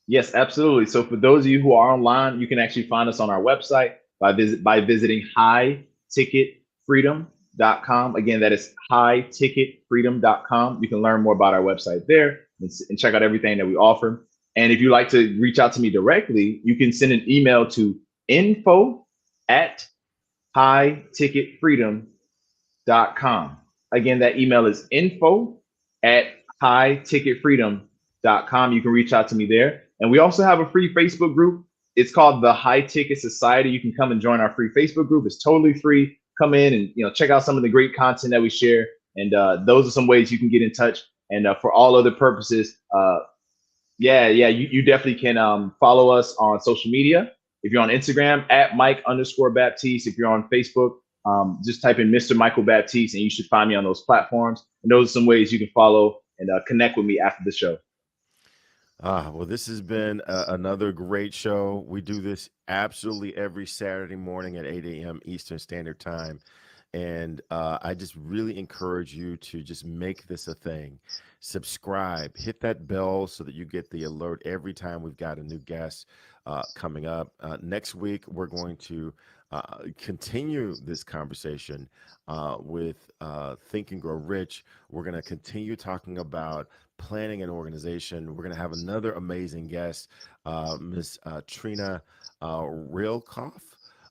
Yes, absolutely. So for those of you who are online, you can actually find us on our website by visiting highticketfreedom.com. Again, that is highticketfreedom.com. You can learn more about our website there and check out everything that we offer. And if you'd like to reach out to me directly, you can send an email to info@highticketfreedom.com. Again, that email is info@highticketfreedom.com. You can reach out to me there. And we also have a free Facebook group. It's called the High Ticket Society. You can come and join our free Facebook group. It's totally free. Come in and check out some of the great content that we share. And those are some ways you can get in touch. And for all other purposes, you definitely can follow us on social media. If you're on Instagram, @Mike_Baptiste. If you're on Facebook, just type in Mr. Michael Baptiste, and you should find me on those platforms. And those are some ways you can follow and connect with me after the show. Well, this has been another great show. We do this absolutely every Saturday morning at 8 a.m. Eastern Standard Time. And I just really encourage you to just make this a thing. Subscribe, hit that bell so that you get the alert every time we've got a new guest coming up. Next week, we're going to continue this conversation with Think and Grow Rich. We're going to continue talking about planning and organization. We're going to have another amazing guest, Miss Trina Rilkoff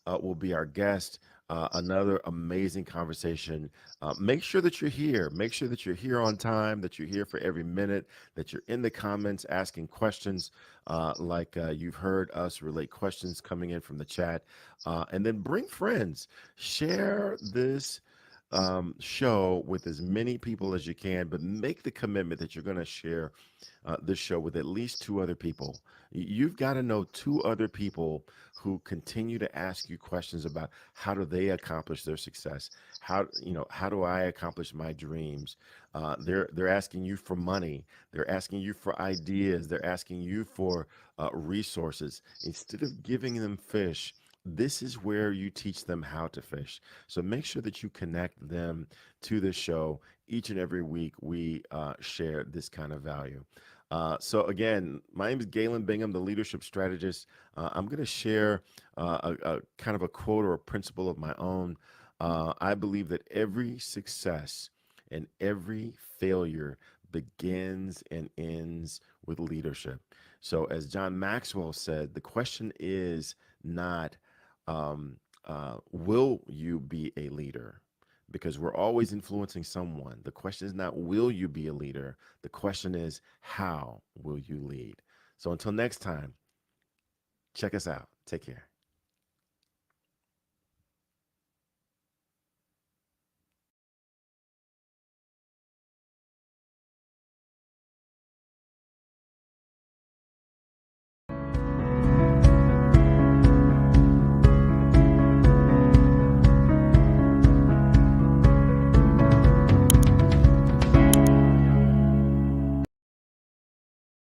will be our guest. Another amazing conversation. Make sure that you're here. Make sure that you're here on time, that you're here for every minute, that you're in the comments asking questions, like you've heard us relate questions coming in from the chat. And then bring friends. Share this show with as many people as you can, but make the commitment that you're going to share this show with at least two other people. You've got to know two other people who continue to ask you questions about how do they accomplish their success. How do I accomplish my dreams? They're asking you for money. They're asking you for ideas. They're asking you for resources. Instead of giving them fish, this is where you teach them how to fish. So make sure that you connect them to this show. Each and every week, we share this kind of value. So again, my name is Galen Bingham, the leadership strategist. I'm going to share a kind of a quote or a principle of my own. I believe that every success and every failure begins and ends with leadership. So as John Maxwell said, the question is not, will you be a leader? Because we're always influencing someone. The question is not, will you be a leader? The question is, how will you lead? So until next time, check us out. Take care.